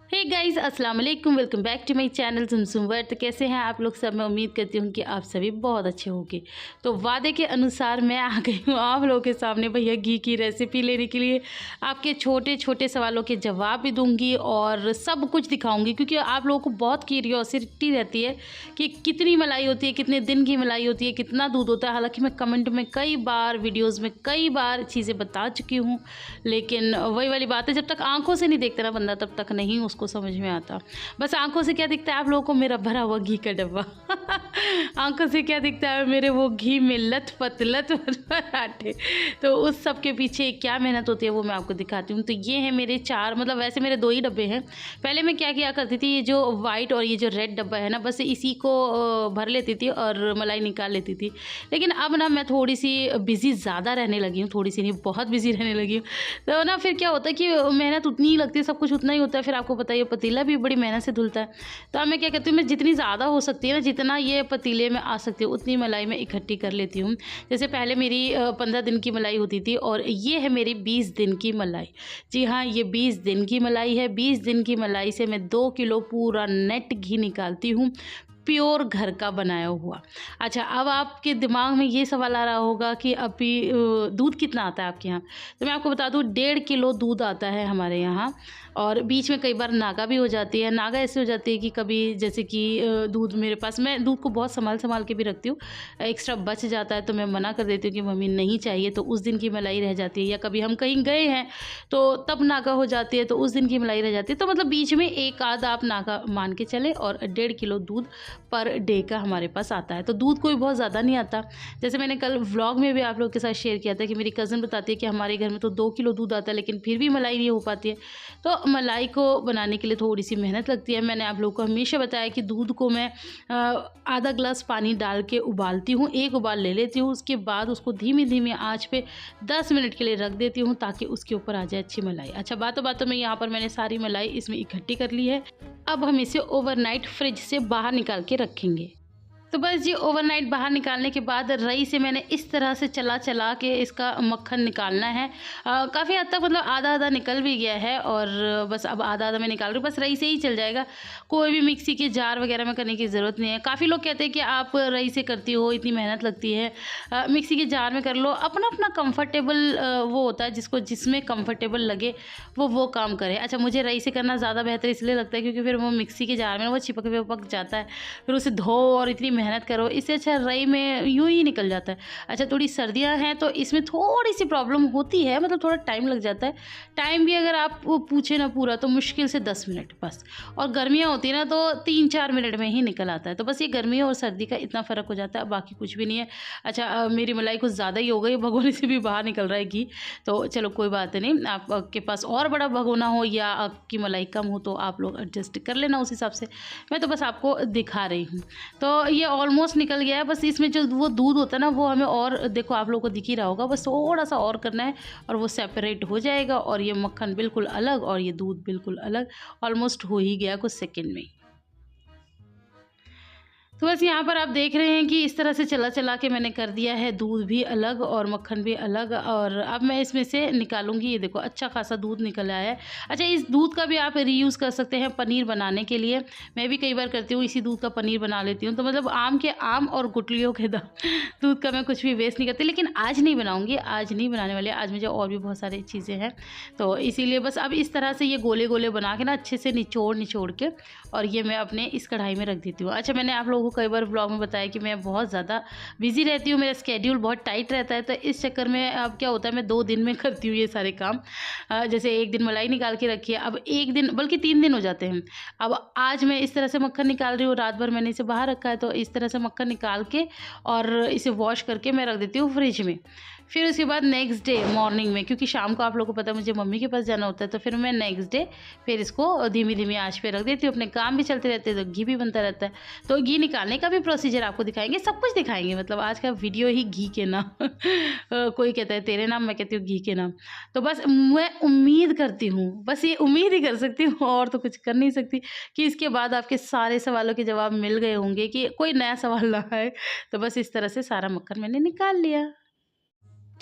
हे guys, अस्सलाम वालेकुम। Welcome back to my channel सुमसुम वर्ल्ड। तो कैसे हैं आप लोग सब? मैं उम्मीद करती हूँ कि आप सभी बहुत अच्छे होंगे। तो वादे के अनुसार मैं आ गई हूँ आप लोगों के सामने भैया घी की रेसिपी लेने के लिए। आपके छोटे छोटे सवालों के जवाब भी दूंगी और सब कुछ दिखाऊंगी, क्योंकि आप लोगों को बहुत क्यूरियोसिटी रहती है कि कितनी मलाई होती है, कितने दिन की मलाई होती है, कितना दूध होता है। हालांकि मैं कमेंट में कई बार, वीडियोज़ में कई बार चीज़ें बता चुकी हूँ, लेकिन वही वाली बात है, जब तक आंखों से नहीं देखता ना बंदा तब तक नहीं उसको समझ में आता। बस आंखों से क्या दिखता है आप लोगों को? मेरा भरा हुआ घी का डब्बा। आंखों से क्या दिखता है? मेरे वो घी में लथपथ लथपथ पराठे। तो उस सब के पीछे क्या मेहनत होती है वो मैं आपको दिखाती हूँ। तो ये है मेरे चार, मतलब वैसे मेरे दो ही डब्बे हैं। पहले मैं क्या किया करती थी, ये जो वाइट और ये जो रेड डब्बा है ना, बस इसी को भर लेती थी और मलाई निकाल लेती थी। लेकिन अब ना मैं थोड़ी सी बिज़ी ज़्यादा रहने लगी हूँ, थोड़ी सी नहीं बहुत बिज़ी रहने लगी हूँ। तो ना फिर क्या होता है कि मेहनत उतनी ही लगती है, सब कुछ उतना ही होता है। फिर आपको पता है ये पतीला भी बड़ी मेहनत से धुलता है। तो अब मैं क्या करती हूँ, मैं जितनी ज़्यादा हो सकती है ना, जितना ये पतीले में आ सकती है उतनी मलाई मैं इकट्ठी कर लेती हूँ। जैसे पहले मेरी 15 दिन की मलाई होती थी और ये है मेरी 20 दिन की मलाई। जी हाँ, ये 20 दिन की मलाई है। 20 दिन की मलाई से मैं 2 किलो पूरा नेट घी निकालती हूँ, प्योर घर का बनाया हुआ। अच्छा, अब आपके दिमाग में ये सवाल आ रहा होगा कि अभी दूध कितना आता है आपके यहाँ? तो मैं आपको बता दूँ, 1.5 किलो दूध आता है हमारे यहाँ। और बीच में कई बार नागा भी हो जाती है। नागा ऐसे हो जाती है कि कभी जैसे कि दूध मेरे पास, मैं दूध को बहुत संभाल के भी रखती हूँ। एक्स्ट्रा बच जाता है तो मैं मना कर देती हूँ कि मम्मी नहीं चाहिए, तो उस दिन की मलाई रह जाती है। या कभी हम कहीं गए हैं तो तब नागा हो जाती है, तो उस दिन की मलाई रह जाती है। तो मतलब बीच में एक आध आप नागा मान के चले। और 1.5 किलो दूध पर डे का हमारे पास आता है। तो दूध कोई बहुत ज़्यादा नहीं आता। जैसे मैंने कल व्लॉग में भी आप लोगों के साथ शेयर किया था कि मेरी कज़न बताती है कि हमारे घर में तो 2 किलो दूध आता है, लेकिन फिर भी मलाई नहीं हो पाती है। तो मलाई को बनाने के लिए थोड़ी सी मेहनत लगती है। मैंने आप लोगों को हमेशा बताया कि दूध को मैं आधा ग्लास पानी डाल के उबालती हूँ, एक उबाल ले लेती हूँ। उसके बाद उसको धीमी धीमी आंच पे 10 मिनट के लिए रख देती हूँ, ताकि उसके ऊपर आ जाए अच्छी मलाई। अच्छा, बातों बातों में यहाँ पर मैंने सारी मलाई इसमें इकट्ठी कर ली है। अब हम इसे ओवरनाइट फ्रिज से बाहर निकाल के रखेंगे। तो बस ये ओवरनाइट बाहर निकालने के बाद रई से मैंने इस तरह से चला के इसका मक्खन निकालना है। काफ़ी हद तक मतलब आधा आधा निकल भी गया है, और बस अब आधा आधा मैं निकाल रही हूँ। बस रई से ही चल जाएगा, कोई भी मिक्सी के जार वगैरह में करने की ज़रूरत नहीं है। काफ़ी लोग कहते हैं कि आप रई से करती हो, इतनी मेहनत लगती है, मिक्सी के जार में कर लो। अपना अपना कंफर्टेबल वो होता है, जिसको जिसमें कंफर्टेबल लगे वो काम करे। अच्छा, मुझे रई से करना ज़्यादा बेहतर इसलिए लगता है क्योंकि फिर वो मिक्सी के जार में वो चिपक जाता है, फिर उसे धो और इतनी मेहनत करो। इससे अच्छा रई में यूँ ही निकल जाता है। अच्छा, थोड़ी सर्दियाँ हैं तो इसमें थोड़ी सी प्रॉब्लम होती है, मतलब थोड़ा टाइम लग जाता है। टाइम भी अगर आप वो पूछे ना पूरा, तो मुश्किल से 10 मिनट बस। और गर्मियाँ होती है ना तो 3-4 मिनट में ही निकल आता है। तो बस ये गर्मी और सर्दी का इतना फ़र्क हो जाता है, बाकी कुछ भी नहीं है। अच्छा, मेरी मलाई कुछ ज़्यादा ही हो गई, भगोने से भी बाहर निकल रहा है घी। तो चलो कोई बात नहीं, आपके पास और बड़ा भगोना हो या आपकी मलाई कम हो तो आप लोग एडजस्ट कर लेना उस हिसाब से। मैं तो बस आपको दिखा रही हूँ। तो ये ऑलमोस्ट निकल गया है। बस इसमें जो वो दूध होता है ना, वो हमें और, देखो आप लोगों को दिख ही रहा होगा, बस थोड़ा सा और करना है और वो सेपरेट हो जाएगा। और ये मक्खन बिल्कुल अलग और ये दूध बिल्कुल अलग। ऑलमोस्ट हो ही गया कुछ सेकंड में। तो बस यहाँ पर आप देख रहे हैं कि इस तरह से चला के मैंने कर दिया है, दूध भी अलग और मक्खन भी अलग। और अब मैं इसमें से निकालूंगी। ये देखो अच्छा खासा दूध निकल आया है। अच्छा, इस दूध का भी आप रीयूज़ कर सकते हैं पनीर बनाने के लिए। मैं भी कई बार करती हूँ, इसी दूध का पनीर बना लेती हूँ। तो मतलब आम और गुठलियों के दूध का मैं कुछ भी वेस्ट नहीं करती। लेकिन आज नहीं बनाऊँगी, आज नहीं बनाने वाले, आज मुझे और भी बहुत सारी चीज़ें हैं। तो इसीलिए बस अब इस तरह से ये गोले गोले बना के ना अच्छे से निचोड़ के, और ये मैं अपने इस कढ़ाई में रख देती हूँ। अच्छा, मैंने आप लोगों को कई बार व्लॉग में बताया कि मैं बहुत ज़्यादा बिज़ी रहती हूँ, मेरा स्केड्यूल बहुत टाइट रहता है। तो इस चक्कर में अब क्या होता है, मैं 2 दिन में करती हूँ ये सारे काम। जैसे एक दिन मलाई निकाल के रखी है, अब एक दिन बल्कि 3 दिन हो जाते हैं। अब आज मैं इस तरह से मक्खन निकाल रही हूँ, रात भर मैंने इसे बाहर रखा है, तो इस तरह से मक्खन निकाल के और इसे वॉश करके मैं रख देती हूँ फ्रिज में। फिर उसके बाद नेक्स्ट डे मॉर्निंग में, क्योंकि शाम को आप लोगों को पता है मुझे मम्मी के पास जाना होता है, तो फिर मैं नेक्स्ट डे फिर इसको धीमी धीमी आंच पे रख देती हूँ। अपने काम भी चलते रहते हैं तो घी भी बनता रहता है। तो घी निकालने का भी प्रोसीजर आपको दिखाएंगे, सब कुछ दिखाएंगे। मतलब आज का वीडियो ही घी के नाम। कोई कहता है तेरे नाम, मैं कहती हूँ घी के नाम। तो बस मैं उम्मीद करती हूँ, बस ये उम्मीद ही कर सकती हूँ और तो कुछ कर नहीं सकती, कि इसके बाद आपके सारे सवालों के जवाब मिल गए होंगे, कि कोई नया सवाल ना आए। तो बस इस तरह से सारा मक्खन मैंने निकाल लिया।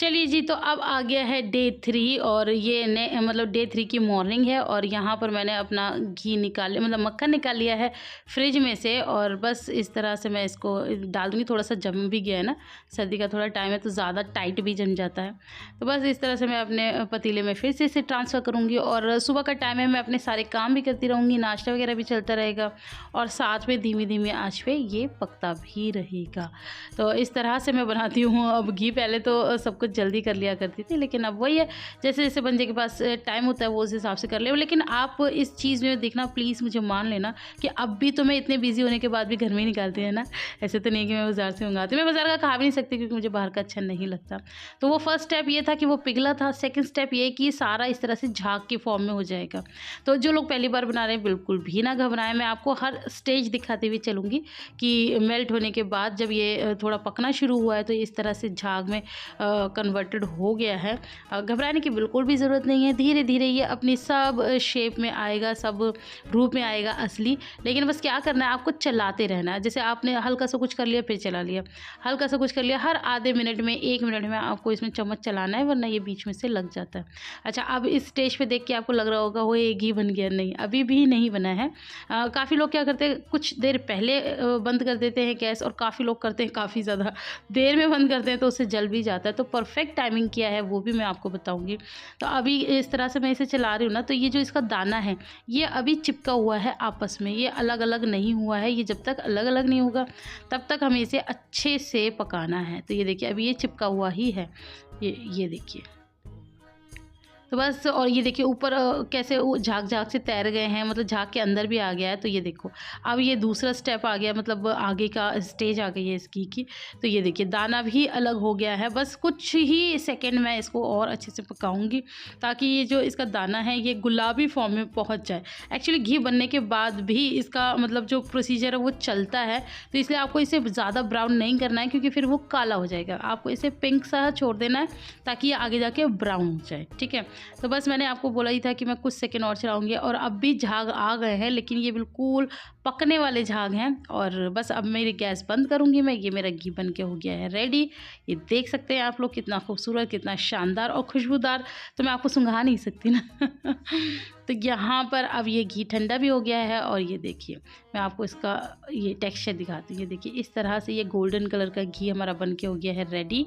चलिए जी, तो अब आ गया है डे 3 और ये मतलब डे 3 की मॉर्निंग है और यहाँ पर मैंने अपना घी निकाल लिया, मतलब मक्खन निकाल लिया है फ्रिज में से और बस इस तरह से मैं इसको डाल दूँगी। थोड़ा सा जम भी गया है ना, सर्दी का थोड़ा टाइम है तो ज़्यादा टाइट भी जम जाता है। तो बस इस तरह से मैं अपने पतीले में फिर से इसे ट्रांसफ़र करूँगी और सुबह का टाइम है, मैं अपने सारे काम भी करती रहूँगी, नाश्ता वगैरह भी चलता रहेगा और साथ में धीमी-धीमी आँच पे ये पकता भी रहेगा। तो इस तरह से मैं बनाती हूँ अब घी। पहले तो सब कुछ जल्दी कर लिया करती थी, लेकिन अब वही है, जैसे-जैसे बंदे के पास टाइम होता है वो उस हिसाब से कर ले। लेकिन आप इस चीज़ में देखना, प्लीज़ मुझे मान लेना कि अब भी तो मैं इतने बिज़ी होने के बाद भी घर में ही निकालती है ना, ऐसे तो नहीं कि मैं बाज़ार से मंगाती हूँ। मैं बाज़ार का खा भी नहीं सकती क्योंकि मुझे बाहर का अच्छा नहीं लगता। तो वो फर्स्ट स्टेप ये था कि वो पिघला था। सेकंड स्टेप ये कि सारा इस तरह से झाग के फॉर्म में हो जाएगा। तो जो लोग पहली बार बना रहे हैं बिल्कुल भी ना घबराएं, मैं आपको हर स्टेज दिखाते हुए चलूँगी कि मेल्ट होने के बाद जब ये थोड़ा पकना शुरू हुआ है तो इस तरह से झाग में कन्वर्टेड हो गया है। घबराने की बिल्कुल भी ज़रूरत नहीं है, धीरे धीरे ये अपनी सब शेप में आएगा, सब रूप में आएगा असली। लेकिन बस क्या करना है, आपको चलाते रहना है। जैसे आपने हल्का सा कुछ कर लिया फिर चला लिया, हल्का सा कुछ कर लिया, हर आधे मिनट में 1 मिनट में आपको इसमें चम्मच चलाना है, वरना ये बीच में से लग जाता है। अच्छा, अब इस स्टेज पे देख के आपको लग रहा होगा वो ये घी बन गया, नहीं अभी भी नहीं बना है। काफ़ी लोग क्या करते हैं, कुछ देर पहले बंद कर देते हैं गैस और काफ़ी लोग करते हैं काफ़ी ज़्यादा देर में बंद करते हैं तो उससे जल भी जाता है। तो परफेक्ट टाइमिंग क्या है वो भी मैं आपको बताऊंगी। तो अभी इस तरह से मैं इसे चला रही हूँ ना, तो ये जो इसका दाना है ये अभी चिपका हुआ है आपस में, ये अलग अलग नहीं हुआ है। ये जब तक अलग अलग नहीं होगा तब तक हमें इसे अच्छे से पकाना है। तो ये देखिए अभी ये चिपका हुआ ही है, ये देखिए। तो बस, और ये देखिए ऊपर कैसे वो झाग-झाग से तैर गए हैं, मतलब झाग के अंदर भी आ गया है। तो ये देखो अब ये दूसरा स्टेप आ गया, मतलब आगे का स्टेज आ गई है इस घी की। तो ये देखिए दाना भी अलग हो गया है। बस कुछ ही सेकंड में इसको और अच्छे से पकाऊंगी ताकि ये जो इसका दाना है ये गुलाबी फॉर्म में पहुंच जाए। एक्चुअली घी बनने के बाद भी इसका मतलब जो प्रोसीजर है वो चलता है, तो इसलिए आपको इसे ज़्यादा ब्राउन नहीं करना है क्योंकि फिर वो काला हो जाएगा। आपको इसे पिंक सा छोड़ देना है ताकि ये आगे जाके ब्राउन हो जाए, ठीक है। तो बस मैंने आपको बोला ही था कि मैं कुछ सेकंड और चलाऊंगी और अब भी झाग आ गए हैं, लेकिन ये बिल्कुल पकने वाले झाग हैं। और बस अब मेरी गैस बंद करूंगी मैं। ये मेरा घी बन के हो गया है रेडी। ये देख सकते हैं आप लोग कितना खूबसूरत, कितना शानदार और खुशबूदार, तो मैं आपको सुंघा नहीं सकती ना तो यहाँ पर अब ये घी ठंडा भी हो गया है और ये देखिए मैं आपको इसका ये टेक्सचर दिखाती हूँ। ये देखिए इस तरह से ये गोल्डन कलर का घी हमारा बन के हो गया है रेडी।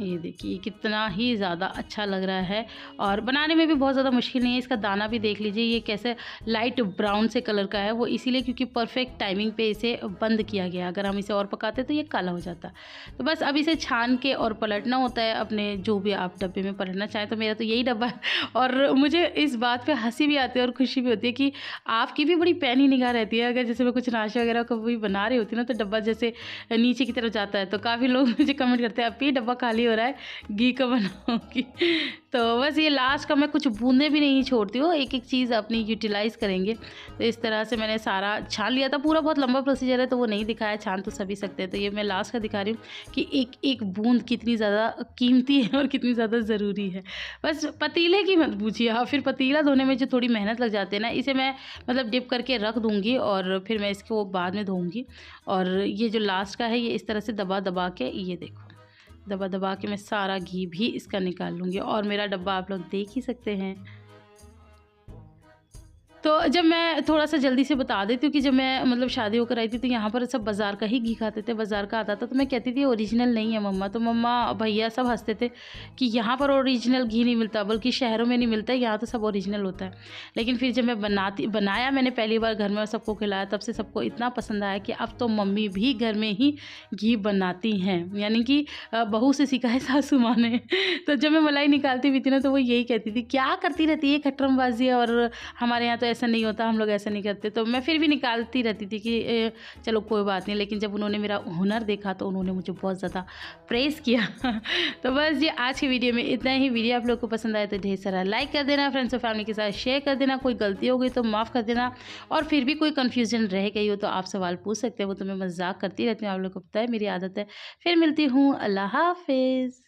ये देखिए कितना ही ज़्यादा अच्छा लग रहा है और बनाने में भी बहुत ज़्यादा मुश्किल नहीं है। इसका दाना भी देख लीजिए, ये कैसे लाइट ब्राउन से कलर का है, वो इसीलिए क्योंकि परफेक्ट टाइमिंग पे इसे बंद किया गया। अगर हम इसे और पकाते तो ये काला हो जाता। तो बस अब इसे छान के और पलटना होता है अपने जो भी आप डब्बे में पलटना चाहें। तो मेरा तो यही डब्बा है और मुझे इस बात पर हंसी भी आती है और खुशी भी होती है कि आपकी भी बड़ी पैनी निगाह रहती है। अगर जैसे मैं कुछ नाश्ता वगैरह कभी बना रही होती ना तो डब्बा जैसे नीचे की तरफ जाता है तो काफ़ी लोग मुझे कमेंट करते हैं अब ये डब्बा खाली हो रहा है, घी का बनाऊंगी। तो बस ये लास्ट का मैं कुछ बूंदे भी नहीं छोड़ती हूँ, एक एक चीज़ अपनी यूटिलाइज़ करेंगे। तो इस तरह से मैंने सारा छान लिया था। पूरा बहुत लंबा प्रोसीजर है तो वो नहीं दिखाया, छान तो सभी सकते हैं। तो ये मैं लास्ट का दिखा रही हूँ कि एक एक बूंद कितनी ज़्यादा कीमती है और कितनी ज़्यादा ज़रूरी है। बस पतीले की मत पूछिए, हाँ फिर पतीला धोने में जो थोड़ी मेहनत लग जाती है ना, इसे मैं मतलब डिप करके रख दूँगी और फिर मैं इसको बाद में धोऊँगी। और ये जो लास्ट का है ये इस तरह से दबा दबा के, ये देखो दबा दबा के मैं सारा घी भी इसका निकाल लूँगी। और मेरा डब्बा आप लोग देख ही सकते हैं। तो जब मैं थोड़ा सा जल्दी से बता देती हूँ कि जब मैं मतलब शादी होकर आई थी तो यहाँ पर सब बाज़ार का ही घी खाते थे, बाज़ार का आता था। तो मैं कहती थी ओरिजिनल नहीं है मम्मा, तो मम्मा भैया सब हंसते थे कि यहाँ पर ओरिजिनल घी नहीं मिलता, बल्कि शहरों में नहीं मिलता है, यहाँ तो सब ओरिजिनल होता है। लेकिन फिर जब मैं बनाया मैंने पहली बार घर में, सबको खिलाया, तब से सबको इतना पसंद आया कि अब तो मम्मी भी घर में ही घी बनाती हैं, यानी कि बहू से सीखा है सासू माँ ने। तो जब मैं मलाई निकालती भी थी ना तो वो यही कहती थी क्या करती रहती है खटरमबाजी, और हमारे यहाँ तो ऐसा नहीं होता, हम लोग ऐसा नहीं करते। तो मैं फिर भी निकालती रहती थी कि चलो कोई बात नहीं। लेकिन जब उन्होंने मेरा हुनर देखा तो उन्होंने मुझे बहुत ज़्यादा प्रेज़ किया तो बस ये आज की वीडियो में इतना ही। वीडियो आप लोग को पसंद आए तो ढेर सारा लाइक कर देना, फ्रेंड्स और फैमिली के साथ शेयर कर देना। कोई गलती हो गई तो माफ़ कर देना, और फिर भी कोई कन्फ्यूजन रह गई हो तो आप सवाल पूछ सकते हैं, वो तो मैं मजाक करती रहती हूँ, आप लोग को पता है मेरी आदत है। फिर मिलती हूँ, अल्लाह हाफिज़।